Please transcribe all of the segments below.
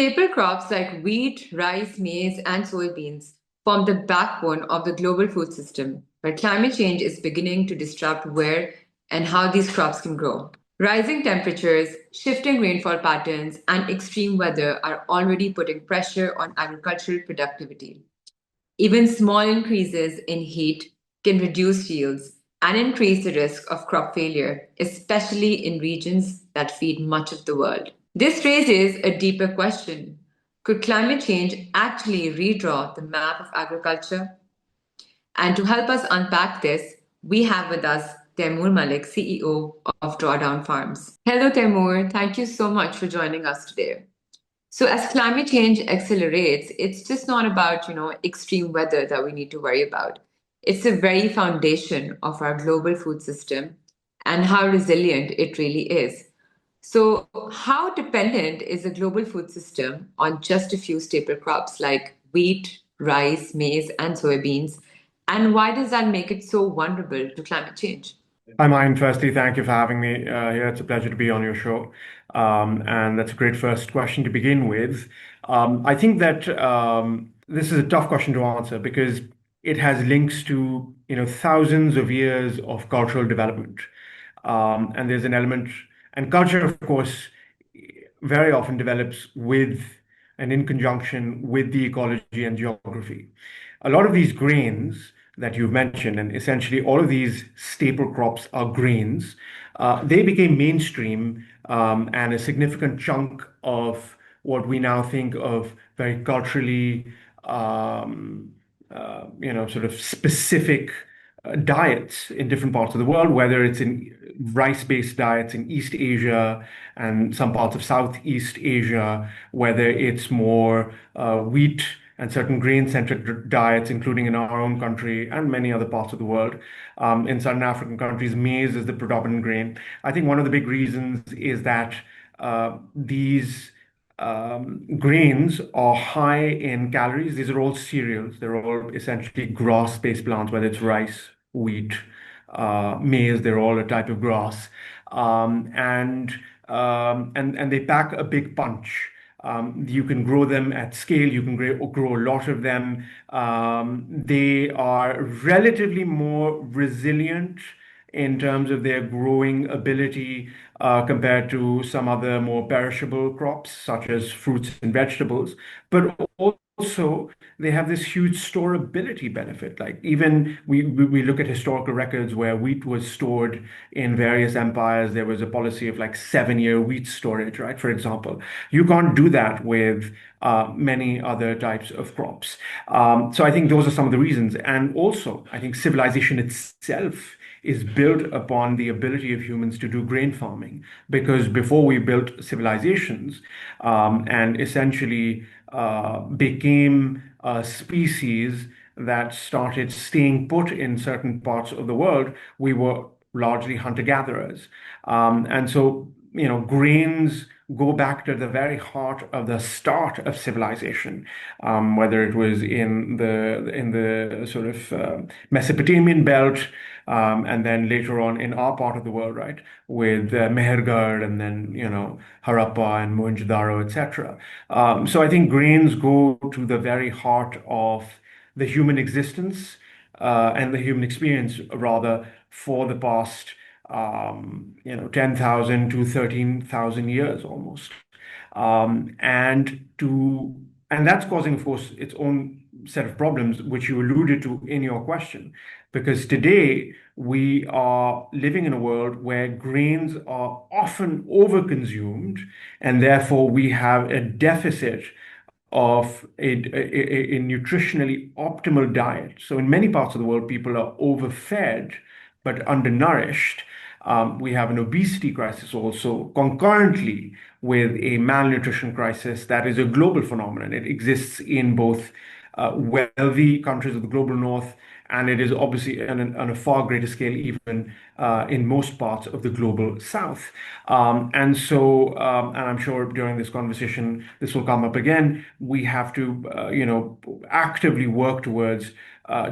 Staple crops like wheat, rice, maize, and soybeans form the backbone of the global food system, but climate change is beginning to disrupt where and how these crops can grow. Rising temperatures, shifting rainfall patterns, and extreme weather are already putting pressure on agricultural productivity. Even small increases in heat can reduce yields and increase the risk of crop failure, especially in regions that feed much of the world. This raises a deeper question. Could climate change actually redraw the map of agriculture? And to help us unpack this, we have with us Taimur Malik, CEO of Drawdown Farms. Hello, Taimur. Thank you so much for joining us today. So as climate change accelerates, it's just not about, extreme weather that we need to worry about. It's the very foundation of our global food system and how resilient it really is. So, how dependent is the global food system on just a few staple crops like wheat, rice, maize, and soybeans? And why does that make it so vulnerable to climate change? Hi, Mahin. Firstly, thank you for having me here. It's a pleasure to be on your show. And that's a great first question to begin with. I think that this is a tough question to answer because it has links to, thousands of years of cultural development. And there's an element, and culture, of course, very often develops with and in conjunction with the ecology and geography. A lot of these grains that you've mentioned, and essentially all of these staple crops are grains, they became mainstream and a significant chunk of what we now think of very culturally, sort of specific diets in different parts of the world, whether it's in rice-based diets in East Asia and some parts of Southeast Asia, whether it's more wheat and certain grain-centric diets, including in our own country and many other parts of the world. In Southern African countries, maize is the predominant grain. I think one of the big reasons is that these grains are high in calories. These are all cereals. They're all essentially grass-based plants, whether it's rice, wheat, maize. They're all a type of grass, and they pack a big punch. You can grow them at scale. You can grow a lot of them. They are relatively more resilient in terms of their growing ability compared to some other more perishable crops, such as fruits and vegetables. But also, they have this huge storability benefit. Like even we look at historical records where wheat was stored in various empires. There was a policy of like 7-year wheat storage, right? For example, you can't do that with many other types of crops. So I think those are some of the reasons. And also, I think civilization itself is built upon the ability of humans to do grain farming. Because before we built civilizations and essentially became a species that started staying put in certain parts of the world, we were largely hunter-gatherers. And so, grains go back to the very heart of the start of civilization, whether it was in the sort of Mesopotamian belt, and then later on in our part of the world, right, with Mehergarh and then Harappa and Mohenjo-daro, etc. So I think grains go to the very heart of the human existence and the human experience, rather, for the past 10,000 to 13,000 years almost. And that's causing, of course, its own set of problems, which you alluded to in your question. Because today we are living in a world where grains are often overconsumed, and therefore we have a deficit of a nutritionally optimal diet. So in many parts of the world, people are overfed but undernourished. We have an obesity crisis also concurrently with a malnutrition crisis that is a global phenomenon. It exists in both wealthy countries of the global north, and it is obviously on a far greater scale even in most parts of the global south. And I'm sure during this conversation this will come up again. We have to, actively work towards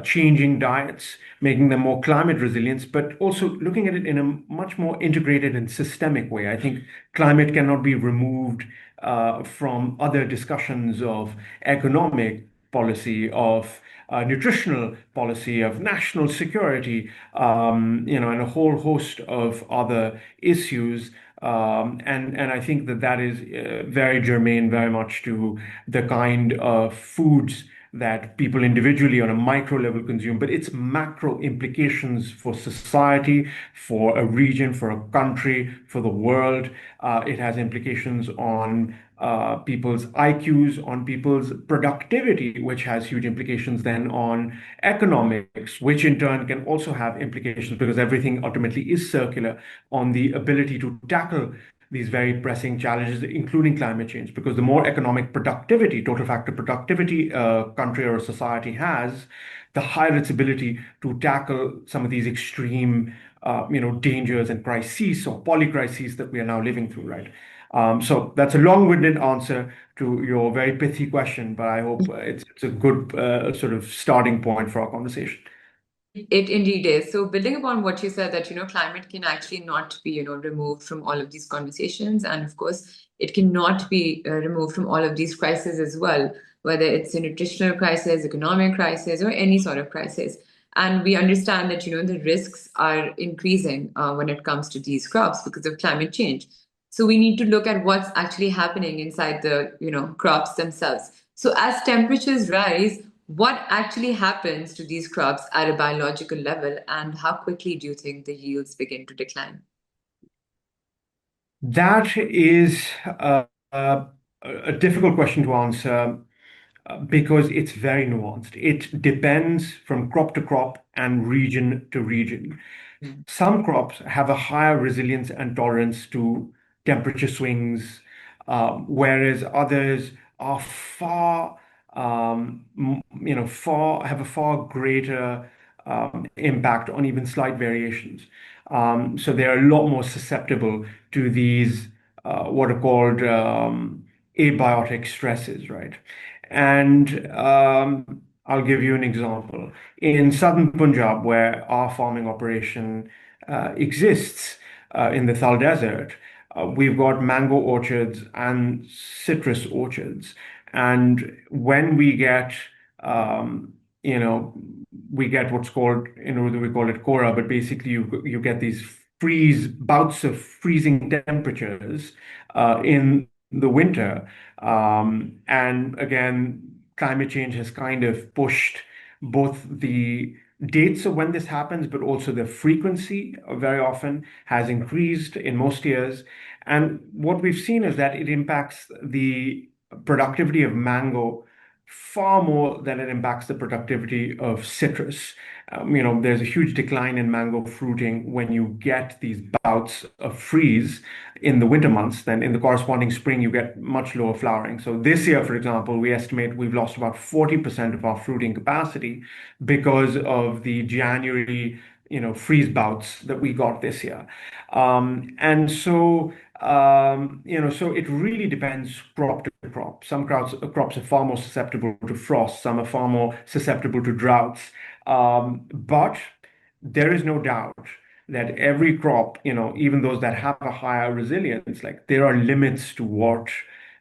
changing diets, making them more climate resilient, but also looking at it in a much more integrated and systemic way. I think climate cannot be removed from other discussions of economic policy, of nutritional policy, of national security, and a whole host of other issues. And I think that that is very germane, very much to the kind of foods that people individually on a micro level consume, but its macro implications for society, for a region, for a country, for the world. It has implications on people's IQs, on people's productivity, which has huge implications then on economics, which in turn can also have implications because everything ultimately is circular on the ability to tackle these very pressing challenges, including climate change, because the more economic productivity, total factor productivity a country or a society has, the higher its ability to tackle some of these extreme, dangers and crises or polycrises that we are now living through, right? So that's a long-winded answer to your very pithy question, but I hope it's a good sort of starting point for our conversation. It indeed is. So building upon what you said that, climate can actually not be, removed from all of these conversations. And of course, it cannot be removed from all of these crises as well, whether it's a nutritional crisis, economic crisis, or any sort of crisis. And we understand that, the risks are increasing when it comes to these crops because of climate change. So we need to look at what's actually happening inside the, crops themselves. So as temperatures rise, what actually happens to these crops at a biological level, and how quickly do you think the yields begin to decline? That is a difficult question to answer because it's very nuanced. It depends from crop to crop and region to region. Mm. Some crops have a higher resilience and tolerance to temperature swings, whereas others are far have a far greater impact on even slight variations. So they're a lot more susceptible to these what are called abiotic stresses, right? And I'll give you an example. In southern Punjab, where our farming operation exists in the Thal Desert, we've got mango orchards and citrus orchards. And when um, you know, we get what's called, in Urdu, we call it Kora, but basically you get these bouts of freezing temperatures in the winter. And again, climate change has kind of pushed both the dates of when this happens, but also the frequency very often has increased in most years. And what we've seen is that it impacts the productivity of mango far more than it impacts the productivity of citrus. There's a huge decline in mango fruiting when you get these bouts of freeze in the winter months. Then in the corresponding spring, you get much lower flowering. So this year, for example, we estimate we've lost about 40% of our fruiting capacity because of the January, freeze bouts that we got this year. So it really depends crop to crop. Some crops are far more susceptible to frost, some are far more susceptible to droughts. But there is no doubt that every crop, even those that have a higher resilience, like there are limits to what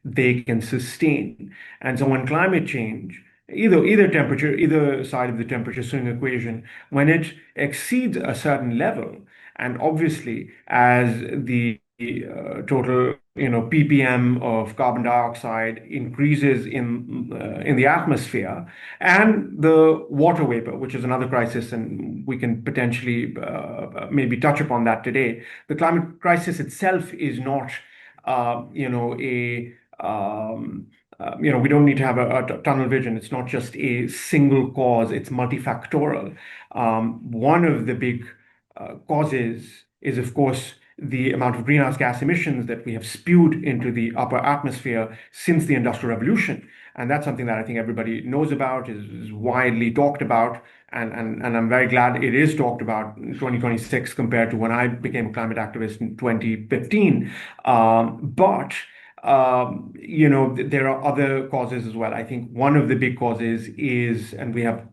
they can sustain. And so when climate change, either side of the temperature swing equation, when it exceeds a certain level, and obviously as the total ppm of carbon dioxide increases in the atmosphere, and the water vapor, which is another crisis, and we can potentially maybe touch upon that today. The climate crisis itself is not a we don't need to have a tunnel vision. It's not just a single cause, it's multifactorial. One of the big causes is, of course, the amount of greenhouse gas emissions that we have spewed into the upper atmosphere since the Industrial Revolution. And that's something that I think everybody knows about, is widely talked about. And I'm very glad it is talked about in 2026 compared to when I became a climate activist in 2015. But there are other causes as well. I think one of the big causes is, and we have,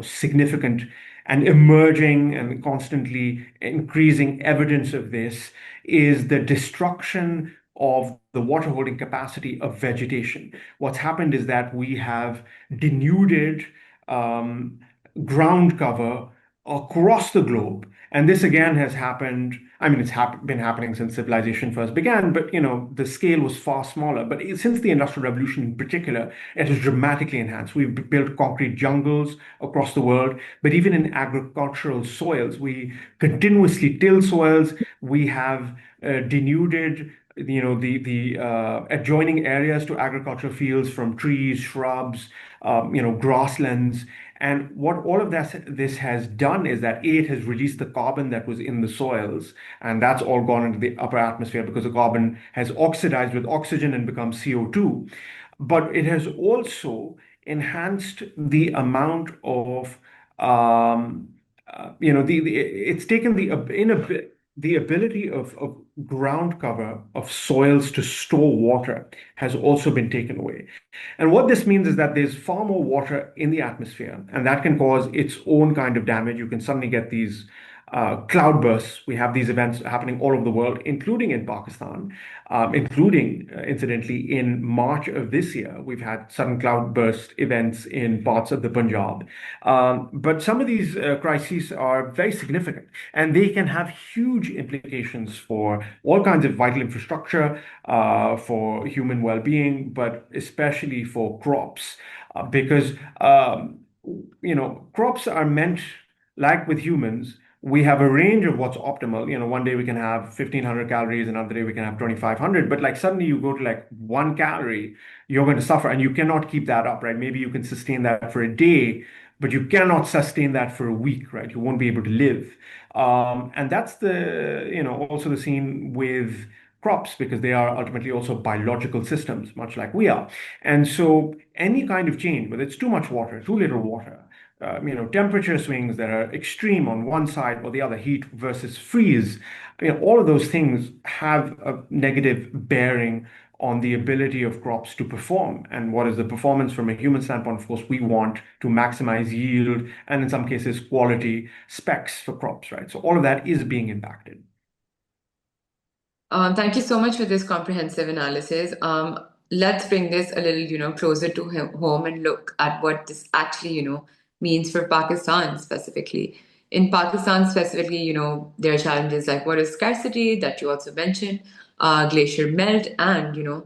significant and emerging and constantly increasing evidence of this, is the destruction of the water holding capacity of vegetation. What's happened is that we have denuded um, ground cover across the globe. And this again has happened. I mean, been happening since civilization first began, but the scale was far smaller. But since the Industrial Revolution in particular, it has dramatically enhanced. We've built concrete jungles across the world, but even in agricultural soils, we continuously till soils. We have denuded the adjoining areas to agricultural fields from trees, shrubs, grasslands. And what all of this has done is that it has released the carbon that was in the soils, and that's all gone into the upper atmosphere because the carbon has oxidized with oxygen and become CO2. But it has also enhanced the amount of it's taken the ability of ground cover of soils to store water has also been taken away. And what this means is that there's far more water in the atmosphere, and that can cause its own kind of damage. You can suddenly get these cloudbursts. We have these events happening all over the world, including in Pakistan, including, incidentally, in March of this year. We've had sudden cloudburst events in parts of the Punjab. But some of these crises are very significant, and they can have huge implications for all kinds of vital infrastructure, for human well-being, but especially for crops, because crops are meant, like with humans, we have a range of what's optimal. One day we can have 1,500 calories, another day we can have 2,500. But like suddenly you go to like 1 calorie, you're going to suffer, and you cannot keep that up, right? Maybe you can sustain that for a day, but you cannot sustain that for a week, right? You won't be able to live. And that's also the scene with crops because they are ultimately also biological systems, much like we are. And so any kind of change, whether it's too much water, too little water, temperature swings that are extreme on one side or the other, heat versus freeze, all of those things have a negative bearing on the ability of crops to perform. And what is the performance from a human standpoint? Of course, we want to maximize yield and in some cases quality specs for crops, right? So all of that is being impacted. Thank you so much for this comprehensive analysis. Let's bring this a little, closer to home and look at what this actually, means for Pakistan specifically. In Pakistan specifically, there are challenges like water scarcity that you also mentioned, glacier melt, and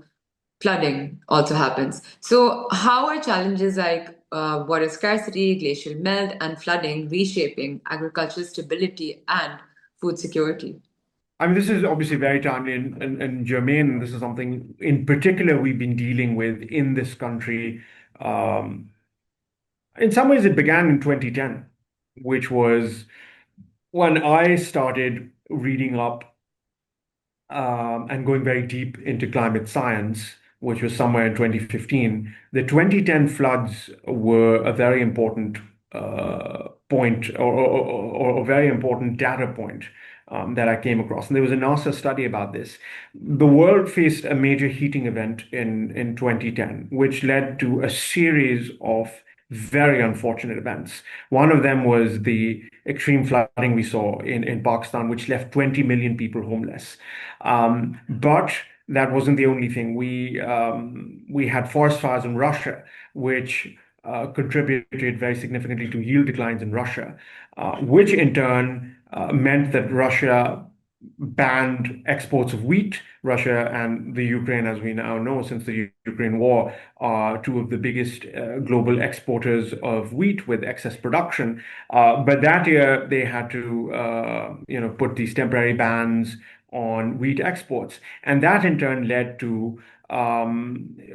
flooding also happens. So, how are challenges like water scarcity, glacial melt, and flooding reshaping agricultural stability and food security? I mean, this is obviously very timely and germane. This is something in particular we've been dealing with in this country. Um, in some ways, it began in 2010, which was when I started reading up and going very deep into climate science, which was somewhere in 2015. The 2010 floods were a very important point or a very important data point that I came across. And there was a NASA study about this. The world faced a major heating event in 2010, which led to a series of very unfortunate events. One of them was the extreme flooding we saw in Pakistan, which left 20 million people homeless. But that wasn't the only thing. We had forest fires in Russia, which contributed very significantly to yield declines in Russia, which in turn meant that Russia banned exports of wheat. Russia and the Ukraine, as we now know, since the Ukraine war, are two of the biggest global exporters of wheat with excess production. But that year they had to, put these temporary bans on wheat exports, and that in turn led to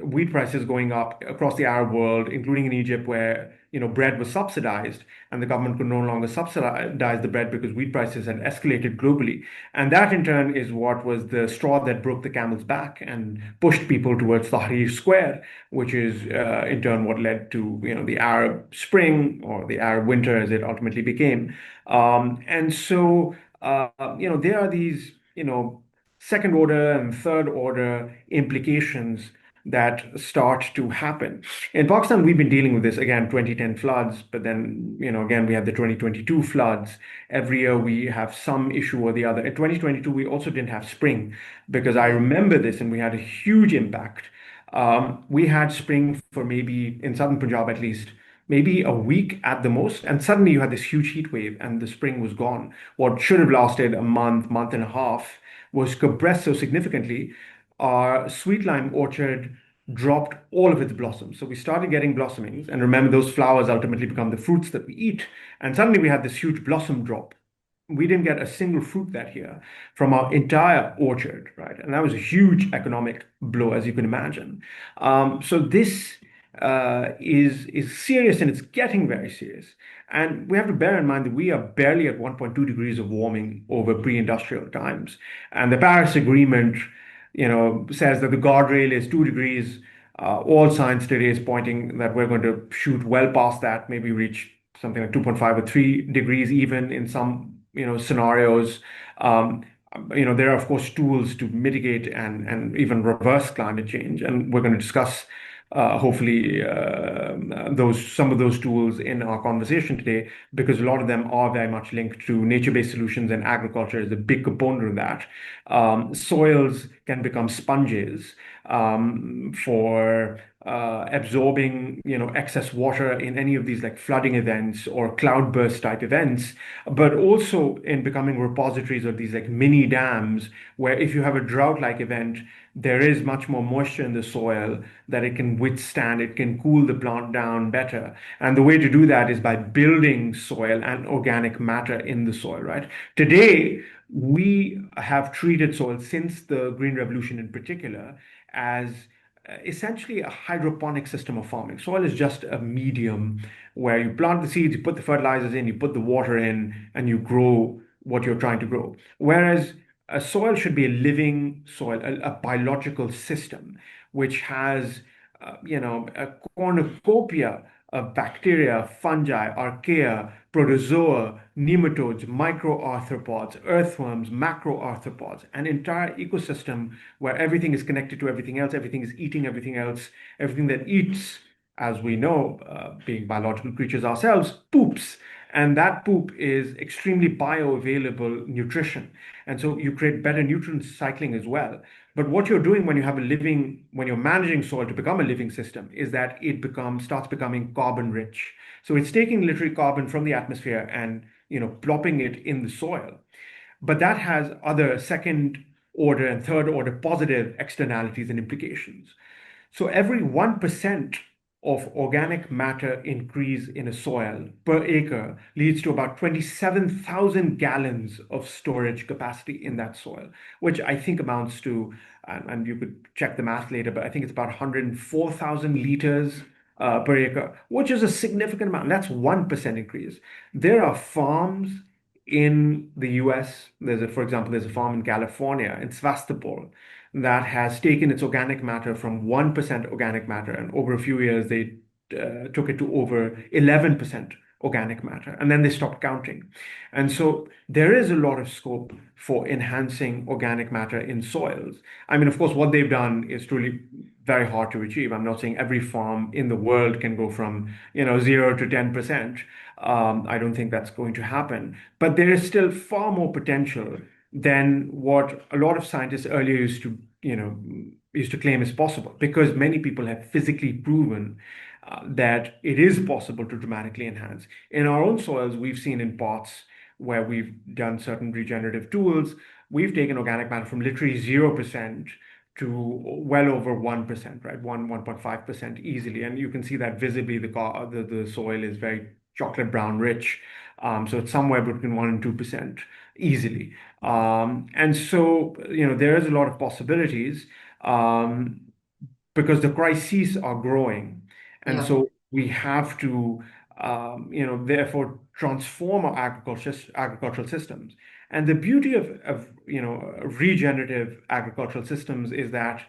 wheat prices going up across the Arab world, including in Egypt, where bread was subsidized, and the government could no longer subsidize the bread because wheat prices had escalated globally. And that in turn is what was the straw that broke the camel's back and pushed people towards Tahrir Square, which is in turn what led to the Arab Spring or the Arab Winter as it ultimately became. And so there are these second order and third order implications that start to happen. In Pakistan, we've been dealing with this again, 2010 floods, but then, again, we had the 2022 floods. Every year we have some issue or the other. In 2022, we also didn't have spring because I Yeah. remember this and we had a huge impact. We had spring for maybe in southern Punjab at least, maybe a week at the most, and suddenly you had this huge heat wave and the spring was gone. What should have lasted a month, month and a half was compressed so significantly. Our sweet lime orchard dropped all of its blossoms. So we started getting blossomings, and remember, those flowers ultimately become the fruits that we eat. And suddenly we had this huge blossom drop. We didn't get a single fruit that year from our entire orchard, right? And that was a huge economic blow, as you can imagine. So this is serious, and it's getting very serious. And we have to bear in mind that we are barely at 1.2 degrees of warming over pre-industrial times. And the Paris Agreement, says that the guardrail is 2 degrees. All science today is pointing that we're going to shoot well past that, maybe reach something like 2.5 or 3 degrees even in some, scenarios. Um, there are, of course, tools to mitigate and even reverse climate change. And we're going to discuss hopefully some of those tools in our conversation today, because a lot of them are very much linked to nature-based solutions, and agriculture is a big component of that. Soils can become sponges for absorbing, excess water in any of these like flooding events or cloudburst type events, but also in becoming repositories of these like mini dams, where if you have a drought-like event, there is much more moisture in the soil that it can withstand. It can cool the plant down better. And the way to do that is by building soil and organic matter in the soil, right? Today, we have treated soil, since the Green Revolution in particular, as essentially a hydroponic system of farming. Soil is just a medium where you plant the seeds, you put the fertilizers in, you put the water in, and you grow what you're trying to grow. Whereas a soil should be a living soil, a biological system, which has, a cornucopia of bacteria, fungi, archaea, protozoa, nematodes, microarthropods, earthworms, macroarthropods, an entire ecosystem where everything is connected to everything else, everything is eating everything else, everything that eats, as we know, being biological creatures ourselves, poops. And that poop is extremely bioavailable nutrition. And so you create better nutrient cycling as well. But what you're doing when you're managing soil to become a living system, is that starts becoming carbon rich. So it's taking literally carbon from the atmosphere and, plopping it in the soil. But that has other second order and third order positive externalities and implications. So every 1% of organic matter increase in a soil per acre leads to about 27,000 gallons of storage capacity in that soil, which I think amounts to, and you could check the math later, but I think it's about 104,000 liters per acre, which is a significant amount. That's 1% increase. There are farms in the US. For example, there's a farm in California, in Sevastopol, that has taken its organic matter from 1% organic matter, and over a few years they took it to over 11% organic matter, and then they stopped counting. And so there is a lot of scope for enhancing organic matter in soils. I mean, of course, what they've done is truly very hard to achieve. I'm not saying every farm in the world can go from 0 to 10%. I don't think that's going to happen, but there is still far more potential than what a lot of scientists earlier used to claim is possible, because many people have physically proven that it is possible to dramatically enhance. In our own soils, we've seen in pots where we've done certain regenerative tools, we've taken organic matter from literally 0% to well over 1%, right? 1.5% easily. And you can see that visibly the soil is very chocolate brown rich. So it's somewhere between 1 and 2% easily. And so, there is a lot of possibilities because the crises are growing. And Yeah. so we have to, therefore transform our agricultural systems. And the beauty of regenerative agricultural systems is that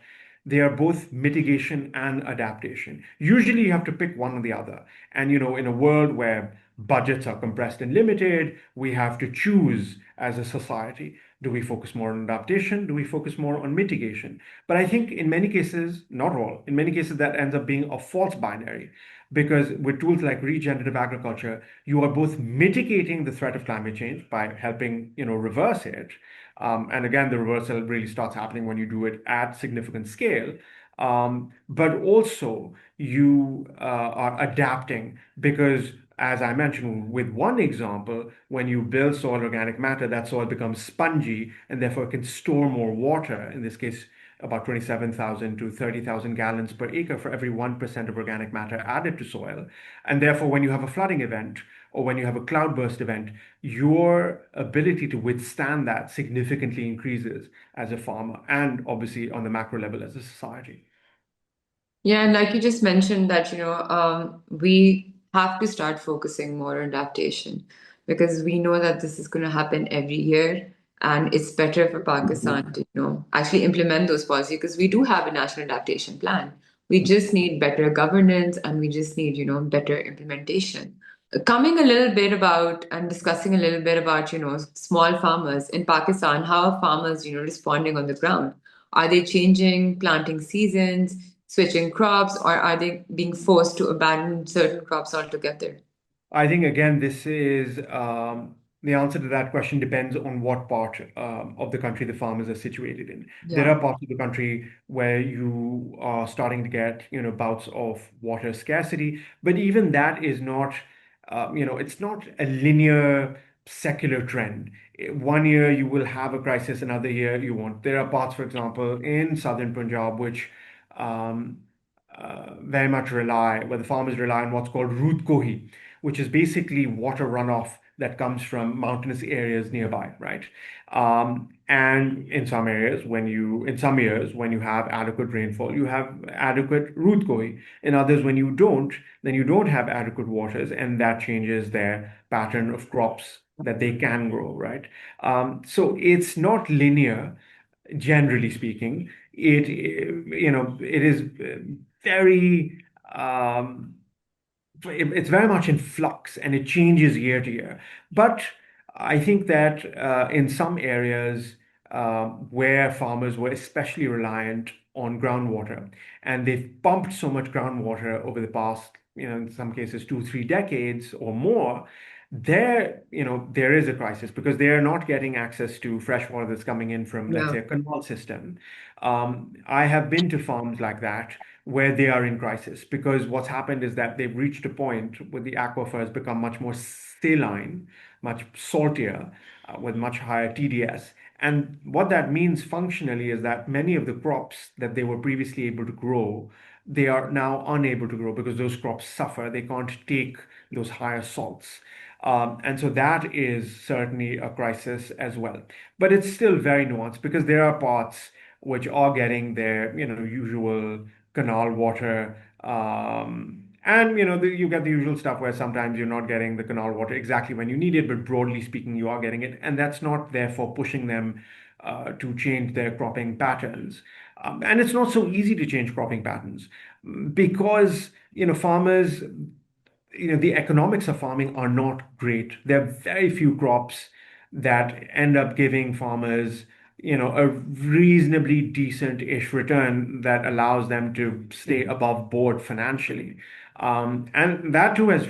they are both mitigation and adaptation. Usually you have to pick one or the other. And, in a world where budgets are compressed and limited, we have to choose as a society. Do we focus more on adaptation? Do we focus more on mitigation? But I think in many cases, not all, in many cases that ends up being a false binary because with tools like regenerative agriculture, you are both mitigating the threat of climate change by helping, reverse it. And again, the reversal really starts happening when you do it at significant scale. But also you are adapting because, as I mentioned, with one example, when you build soil organic matter, that soil becomes spongy and therefore can store more water. In this case, about 27,000 to 30,000 gallons per acre for every 1% of organic matter added to soil. And therefore, when you have a flooding event or when you have a cloudburst event, your ability to withstand that significantly increases as a farmer and obviously on the macro level as a society. Yeah, and like you just mentioned that, we have to start focusing more on adaptation because we know that this is going to happen every year. And it's better for Pakistan to, actually implement those policies because we do have a national adaptation plan. We just need better governance and we just need, better implementation. Coming a little bit about and discussing a little bit about, small farmers in Pakistan, how are farmers, responding on the ground? Are they changing planting seasons, switching crops, or are they being forced to abandon certain crops altogether? I think again, this is the answer to that question depends on what part of the country the farmers are situated in. There Yeah, are parts of the country where you are starting to get, bouts of water scarcity, but even that is not, it's not a linear secular trend. One year you will have a crisis, another year you won't. There are parts, for example, in southern Punjab, which um, very much where the farmers rely on what's called root kohi, which is basically water runoff that comes from mountainous areas nearby, right? And in some areas, in some years, when you have adequate rainfall, you have adequate root koi. In others, when you don't, then you don't have adequate waters, and that changes their pattern of crops that they can grow, right? So it's not linear, generally speaking. It is very, it's very much in flux and it changes year to year. But I think that in some areas where farmers were especially reliant on groundwater and they've pumped so much groundwater over the past, in some cases 2, 3 decades or more, there is a crisis because they are not getting access to fresh water that's coming in from, let's yeah, say, a canal system. I have been to farms like that where they are in crisis because what's happened is that they've reached a point where the aquifer has become much more saline, much saltier, with much higher TDS. And what that means functionally is that many of the crops that they were previously able to grow, they are now unable to grow because those crops suffer. They can't take those higher salts. And so that is certainly a crisis as well. But it's still very nuanced because there are parts which are getting their, usual canal water. And you get the usual stuff where sometimes you're not getting the canal water exactly when you need it, but broadly speaking, you are getting it, and that's not therefore pushing them to change their cropping patterns. And it's not so easy to change cropping patterns because farmers, the economics of farming are not great. There are very few crops that end up giving farmers, a reasonably decent-ish return that allows them to stay above board financially. And that too has,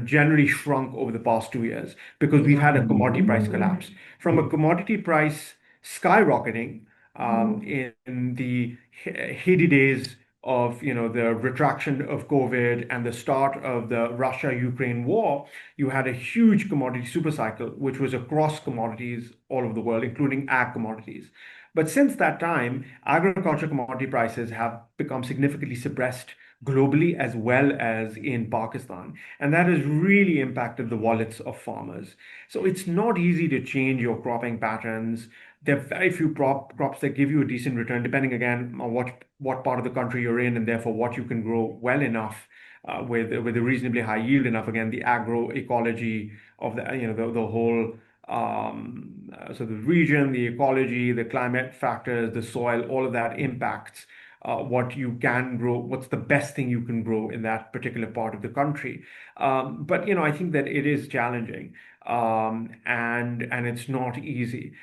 generally shrunk over the past 2 years because we've yeah. had a commodity price collapse. From a commodity price skyrocketing in the heady days of the retraction of COVID and the start of the Russia-Ukraine war, you had a huge commodity super cycle, which was across commodities all over the world, including ag commodities. But since that time, agriculture commodity prices have become significantly suppressed globally as well as in Pakistan. And that has really impacted the wallets of farmers. So it's not easy to change your cropping patterns. There are very few crops that give you a decent return, depending again on what part of the country you're in, and therefore what you can grow well enough with a reasonably high yield enough. Again, the agroecology of the whole so the region, the ecology, the climate factors, the soil, all of that impacts what you can grow, what's the best thing you can grow in that particular part of the country. But I think that it is challenging, and it's not easy.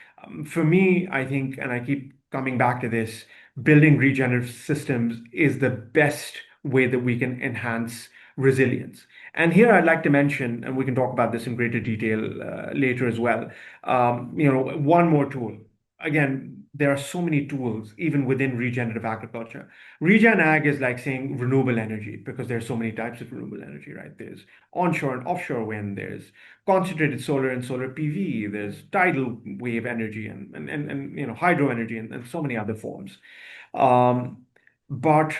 For me, I think, and I keep coming back to this, building regenerative systems is the best way that we can enhance resilience. And here I'd like to mention, and we can talk about this in greater detail later as well, one more tool. Again, there are so many tools even within regenerative agriculture. Regen ag is like saying renewable energy because there's so many types of renewable energy, right? There's onshore and offshore wind, there's concentrated solar and solar PV, there's tidal wave energy and hydro energy and so many other forms. Um, but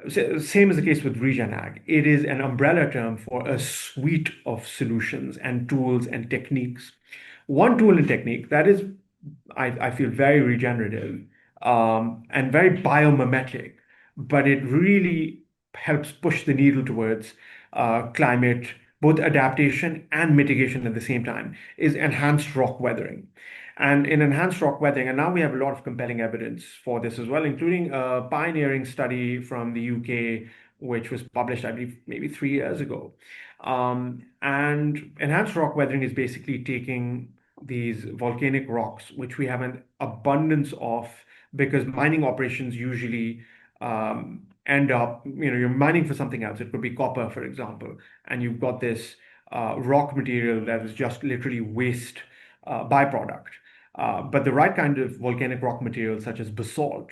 same is the case with Regen Ag. It is an umbrella term for a suite of solutions and tools and techniques. One tool and technique that is, I feel, very regenerative and very biomimetic, but it really helps push the needle towards climate, both adaptation and mitigation at the same time, is enhanced rock weathering. And in enhanced rock weathering, and now we have a lot of compelling evidence for this as well, including a pioneering study from the UK, which was published, I believe, maybe 3 years ago. And enhanced rock weathering is basically taking these volcanic rocks, which we have an abundance of because mining operations usually end up, you're mining for something else. It could be copper, for example, and you've got this rock material that is just literally waste byproduct. But the right kind of volcanic rock material, such as basalt,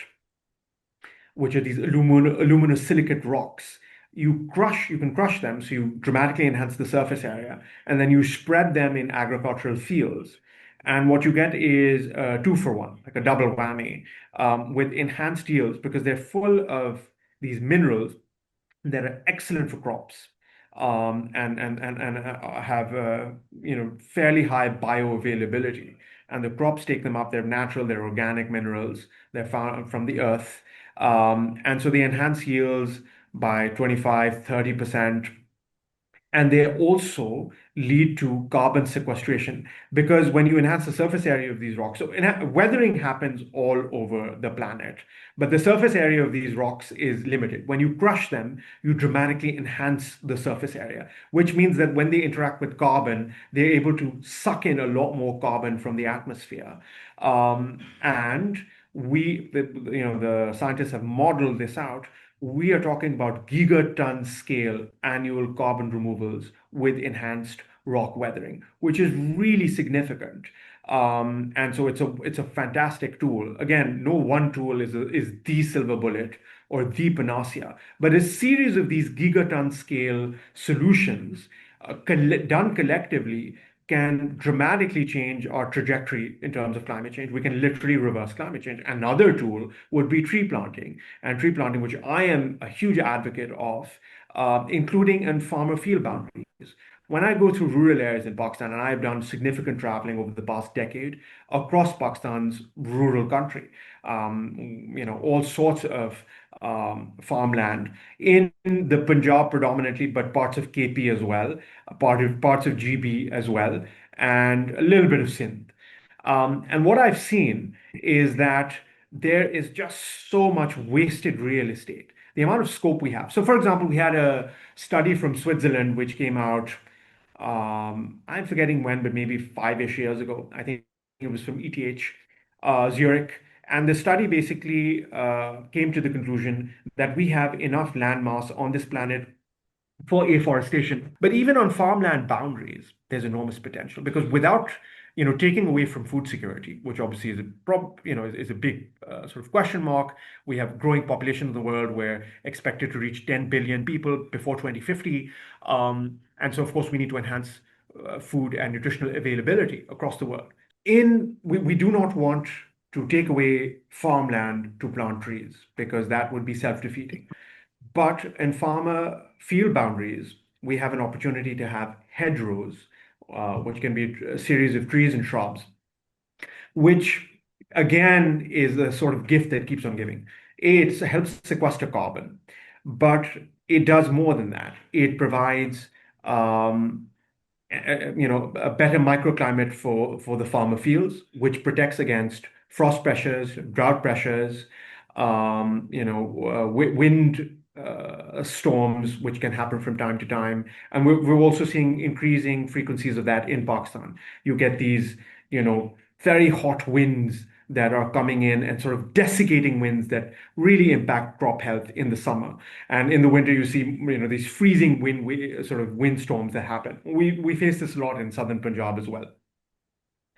which are these aluminosilicate rocks, you can crush them, so you dramatically enhance the surface area, and then you spread them in agricultural fields. And what you get is a two for one, like a double whammy, with enhanced yields because they're full of these minerals that are excellent for crops and have fairly high bioavailability. And the crops take them up. They're natural, they're organic minerals, they're found from the earth. And so they enhance yields by 25, 30%. And they also lead to carbon sequestration because when you enhance the surface area of these rocks, so weathering happens all over the planet, but the surface area of these rocks is limited. When you crush them, you dramatically enhance the surface area, which means that when they interact with carbon, they're able to suck in a lot more carbon from the atmosphere. And the scientists have modeled this out. We are talking about gigaton scale annual carbon removals with enhanced rock weathering, which is really significant. And so it's a fantastic tool. Again, no one tool is the silver bullet or the panacea, but a series of these gigaton scale solutions done collectively can dramatically change our trajectory in terms of climate change. We can literally reverse climate change. Another tool would be tree planting, and tree planting, which I am a huge advocate of, including in farmer field boundaries. When I go through rural areas in Pakistan, and I've done significant traveling over the past decade across Pakistan's rural country, all sorts of farmland in the Punjab predominantly, but parts of KP as well, parts of GB as well, and a little bit of Sindh. And what I've seen is that there is just so much wasted real estate. The amount of scope we have. So, for example, we had a study from Switzerland which came out. I'm forgetting when, but maybe 5-ish years ago. I think it was from ETH Zurich. And the study basically came to the conclusion that we have enough land mass on this planet for afforestation. But even on farmland boundaries, there's enormous potential because without, taking away from food security, which obviously is is a big sort of question mark. We have growing population in the world. We're expected to reach 10 billion people before 2050. And so, of course, we need to enhance food and nutritional availability across the world. We do not want to take away farmland to plant trees because that would be self-defeating. But in farmer field boundaries, we have an opportunity to have hedgerows, which can be a series of trees and shrubs, which again is a sort of gift that keeps on giving. It helps sequester carbon, but it does more than that. It provides a better microclimate for the farmer fields, which protects against frost pressures, drought pressures, wind storms, which can happen from time to time. And we're also seeing increasing frequencies of that in Pakistan. You get these, very hot winds that are coming in and sort of desiccating winds that really impact crop health in the summer. And in the winter, you see, these freezing sort of windstorms that happen. We face this a lot in southern Punjab as well.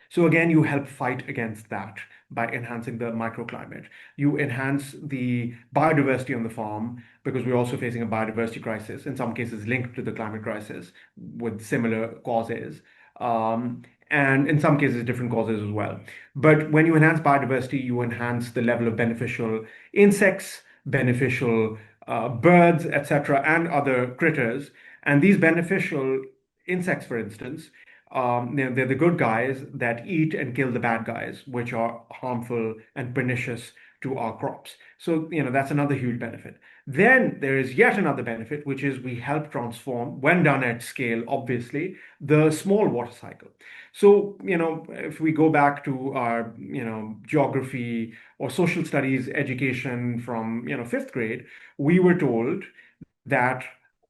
So again, you help fight against that by enhancing the microclimate. You enhance the biodiversity on the farm because we're also facing a biodiversity crisis, in some cases linked to the climate crisis with similar causes. And in some cases, different causes as well. But when you enhance biodiversity, you enhance the level of beneficial insects, beneficial birds, etc., and other critters. And these beneficial insects, for instance, they're the good guys that eat and kill the bad guys, which are harmful and pernicious to our crops. So, that's another huge benefit. Then there is yet another benefit, which is we help transform, when done at scale, obviously, the small water cycle. So, if we go back to our, geography or social studies education from, fifth grade, we were told that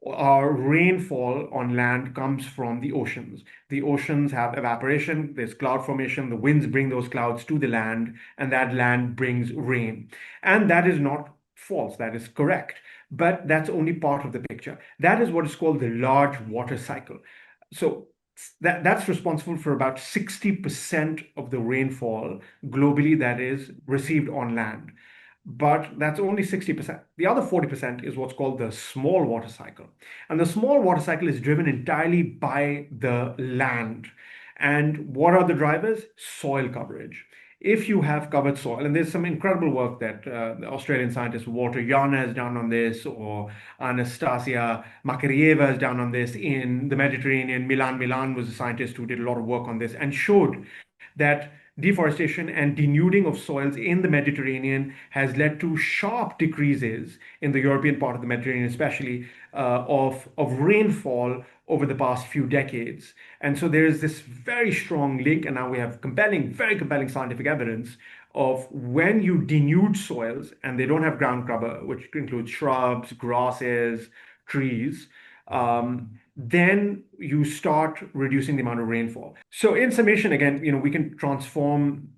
our rainfall on land comes from the oceans. The oceans have evaporation, there's cloud formation, the winds bring those clouds to the land, and that land brings rain. And that is not false, that is correct. But that's only part of the picture. That is what is called the large water cycle. So that's responsible for about 60% of the rainfall globally that is received on land, but that's only 60%. The other 40% is what's called the small water cycle. And the small water cycle is driven entirely by the land. And what are the drivers? Soil coverage. If you have covered soil, and there's some incredible work that the Australian scientist Walter Yana has done on this, or Anastasia Makarieva has done on this in the Mediterranean. Milan was a scientist who did a lot of work on this and showed that deforestation and denuding of soils in the Mediterranean has led to sharp decreases in the European part of the Mediterranean, especially of rainfall over the past few decades. And so there is this very strong link, and now we have very compelling scientific evidence of when you denude soils and they don't have ground cover, which includes shrubs, grasses, trees, then you start reducing the amount of rainfall. So in summation, again, we can transform,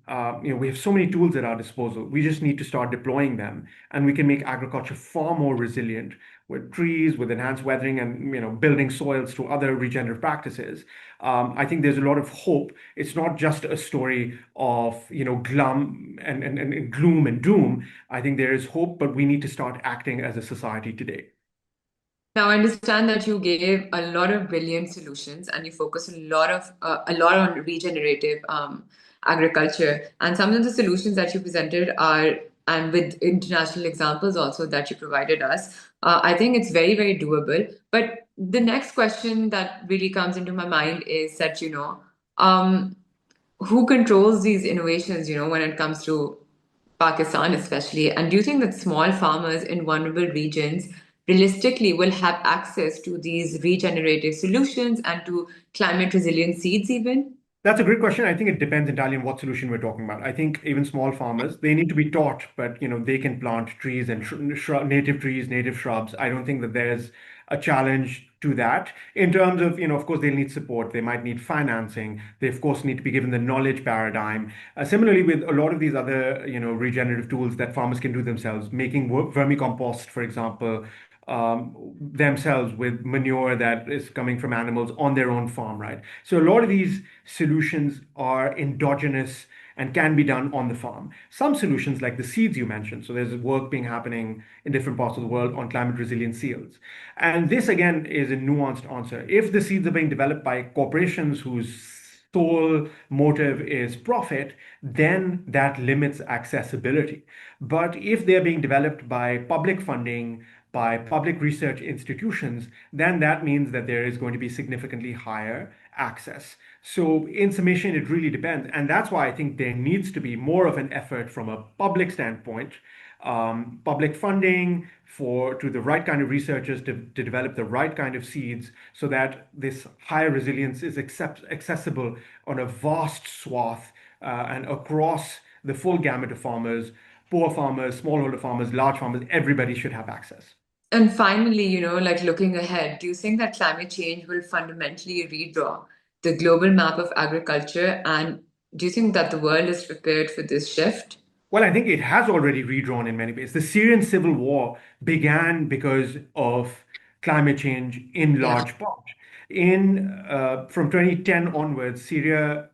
we have so many tools at our disposal. We just need to start deploying them, and we can make agriculture far more resilient with trees, with enhanced weathering, and building soils through other regenerative practices. I think there's a lot of hope. It's not just a story of glum and gloom and doom. I think there is hope, but we need to start acting as a society today. Now, I understand that you gave a lot of brilliant solutions and you focus a lot on regenerative agriculture. And some of the solutions that you presented are, and with international examples also that you provided us, I think it's very, very doable. But the next question that really comes into my mind is that, um, who controls these innovations, when it comes to Pakistan especially? And do you think that small farmers in vulnerable regions realistically will have access to these regenerative solutions and to climate resilient seeds even? That's a great question. I think it depends entirely on what solution we're talking about. I think even small farmers, they need to be taught, but they can plant trees and native trees, native shrubs. I don't think that there's a challenge to that. In terms of, of course, they'll need support. They might need financing. They, of course, need to be given the knowledge paradigm. Similarly, with a lot of these other, regenerative tools that farmers can do themselves, making vermicompost, for example, themselves with manure that is coming from animals on their own farm, right? So a lot of these solutions are endogenous and can be done on the farm. Some solutions, like the seeds you mentioned, so there's work being happening in different parts of the world on climate resilient seeds. And this, again, is a nuanced answer. If the seeds are being developed by corporations whose sole motive is profit, then that limits accessibility. But if they're being developed by public funding, by public research institutions, then that means that there is going to be significantly higher access. So in summation, it really depends. And that's why I think there needs to be more of an effort from a public standpoint, public funding to the right kind of researchers to develop the right kind of seeds so that this higher resilience is accessible on a vast swath and across the full gamut of farmers, poor farmers, smallholder farmers, large farmers. Everybody should have access. And finally, like looking ahead, do you think that climate change will fundamentally redraw the global map of agriculture? And Do you think that the world is prepared for this shift? Well, I think it has already redrawn in many ways. The Syrian civil war began because of climate change in Yeah. large part. In From 2010 onwards, Syria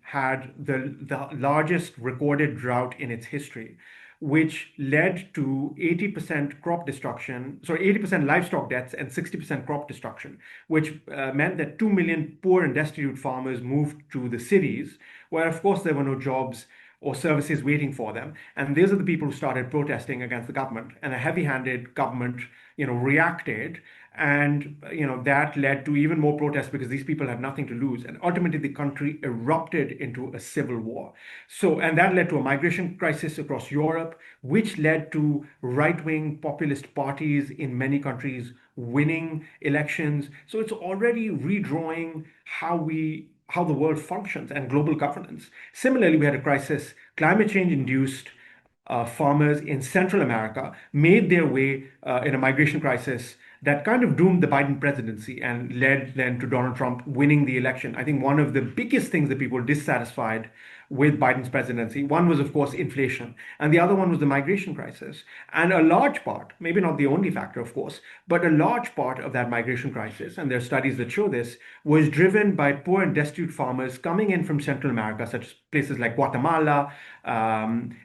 had the largest recorded drought in its history, which led to 80% crop destruction, sorry, 80% livestock deaths and 60% crop destruction, which meant that 2 million poor and destitute farmers moved to the cities, where, of course, there were no jobs or services waiting for them. And these are the people who started protesting against the government. And a heavy-handed government, reacted. And, that led to even more protests because these people had nothing to lose. And ultimately, the country erupted into a civil war. And that led to a migration crisis across Europe, which led to right-wing populist parties in many countries winning elections. So it's already redrawing how the world functions and global governance. Similarly, we had a crisis. Climate change induced farmers in Central America made their way in a migration crisis that kind of doomed the Biden presidency and led then to Donald Trump winning the election. I think one of the biggest things that people were dissatisfied with Biden's presidency, one was, of course, inflation, and the other one was the migration crisis. And a large part, maybe not the only factor, of course, but a large part of that migration crisis, and there are studies that show this, was driven by poor and destitute farmers coming in from Central America, such as places like Guatemala,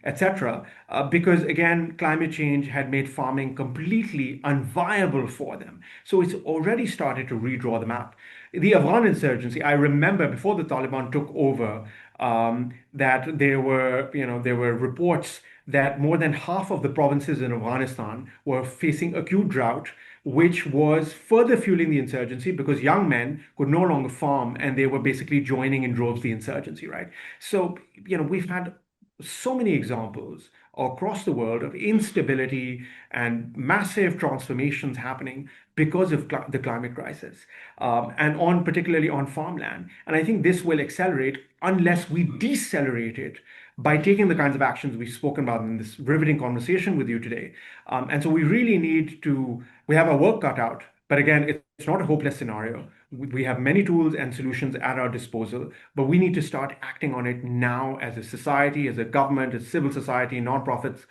etc., because again, climate change had made farming completely unviable for them. So it's already started to redraw the map. The Afghan insurgency, I remember before the Taliban took over, that there were reports that more than half of the provinces in Afghanistan were facing acute drought, which was further fueling the insurgency because young men could no longer farm and they were basically joining in droves the insurgency, right? So, we've had so many examples across the world of instability and massive transformations happening because of the climate crisis, and particularly on farmland. And I think this will accelerate unless we decelerate it by taking the kinds of actions we've spoken about in this riveting conversation with you today. And so we really need to, we have our work cut out, but again, it's not a hopeless scenario. We have many tools and solutions at our disposal, but we need to start acting on it now as a society, as a government, as civil society, nonprofits,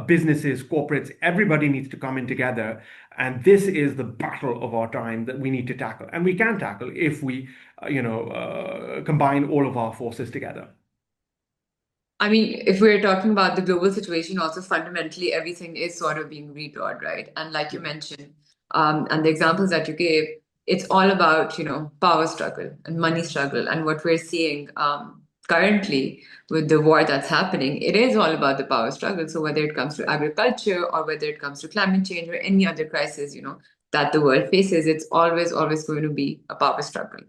businesses, corporates. Everybody needs to come in together. And this is the battle of our time that we need to tackle. And we can tackle if we, combine all of our forces together. I mean, if we're talking about the global situation, also fundamentally everything is sort of being redrawed, right? And like you Yeah. mentioned, and the examples that you gave, it's all about, power struggle and money struggle. And what we're seeing currently with the war that's happening, it is all about the power struggle. So whether it comes to agriculture or whether it comes to climate change or any other crisis, that the world faces, it's always, always going to be a power struggle.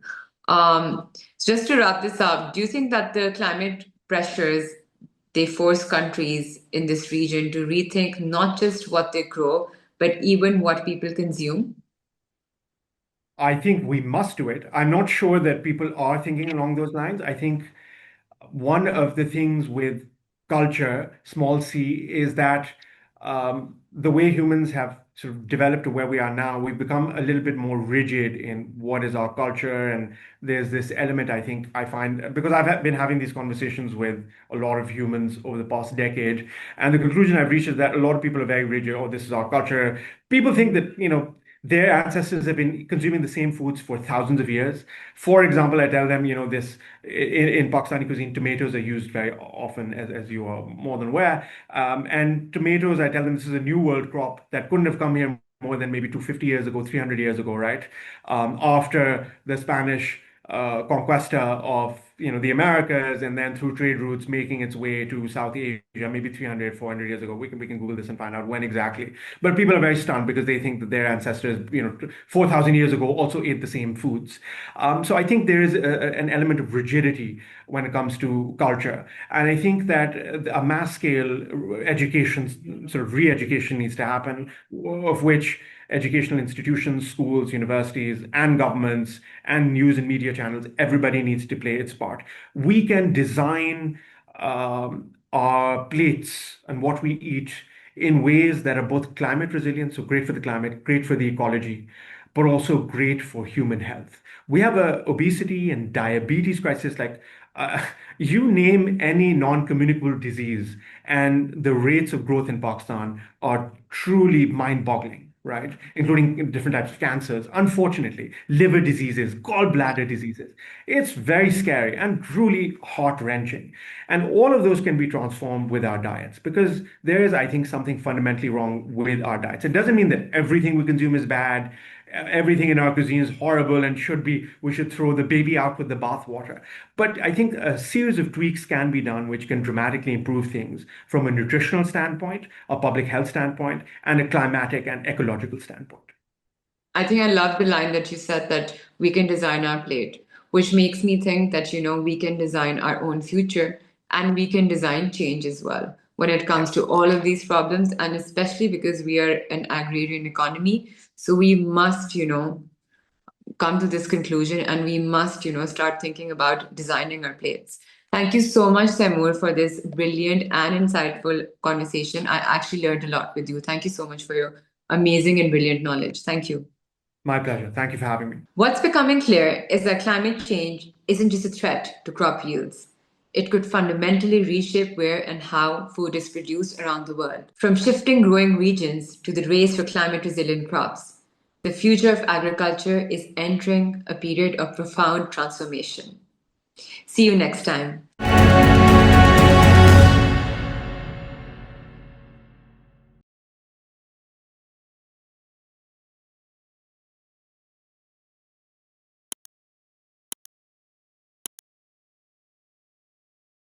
Just to wrap this up, do you think that the climate pressures they force countries in this region to rethink not just what they grow, but even what people consume? I think we must do it. I'm not sure that people are thinking along those lines. I think one of the things with culture, small c, is that the way humans have sort of developed to where we are now, we've become a little bit more rigid in what is our culture. And there's this element, I think, I find, because been having these conversations with a lot of humans over the past decade, and the conclusion I've reached is that a lot of people are very rigid. Oh, this is our culture. People think that, their ancestors have been consuming the same foods for thousands of years. For example, I tell them, this in Pakistani cuisine, tomatoes are used very often, as you are more than aware. And tomatoes, I tell them this is a new world crop that couldn't have come here more than maybe 250 years ago, 300 years ago, right? After the Spanish conquista of the Americas, and then through trade routes making its way to South Asia, maybe 300, 400 years ago. We can Google this and find out when exactly. But people are very stunned because they think that their ancestors, 4,000 years ago, also ate the same foods. So I think there is an element of rigidity when it comes to culture, and I think that a mass scale education, sort of re-education, needs to happen, of which educational institutions, schools, universities, and governments, and news and media channels, everybody needs to play its part. We can design our plates and what we eat in ways that are both climate resilient, so great for the climate, great for the ecology, but also great for human health. We have a obesity and diabetes crisis. Like, Uh, you name any non-communicable disease, and the rates of growth in Pakistan are truly mind-boggling, right? Including different types of cancers, unfortunately, liver diseases, gallbladder diseases. It's very scary and truly heart-wrenching. And all of those can be transformed with our diets because there is, I think, something fundamentally wrong with our diets. It doesn't mean that everything we consume is bad, everything in our cuisine is horrible and we should throw the baby out with the bathwater. But I think a series of tweaks can be done which can dramatically improve things from a nutritional standpoint, a public health standpoint, and a climatic and ecological standpoint. I think I love the line that you said that we can design our plate, which makes me think that, we can design our own future and we can design change as well when it comes to all of these problems. And especially because we are an agrarian economy. So we must, come to this conclusion and we must, start thinking about designing our plates. Thank you so much, Taimur, for this brilliant and insightful conversation. I actually learned a lot with you. Thank you so much for your amazing and brilliant knowledge. Thank you. My pleasure. Thank you for having me. What's becoming clear is that climate change isn't just a threat to crop yields. It could fundamentally reshape where and how food is produced around the world. From shifting growing regions to the race for climate resilient crops, the future of agriculture is entering a period of profound transformation. See you next time.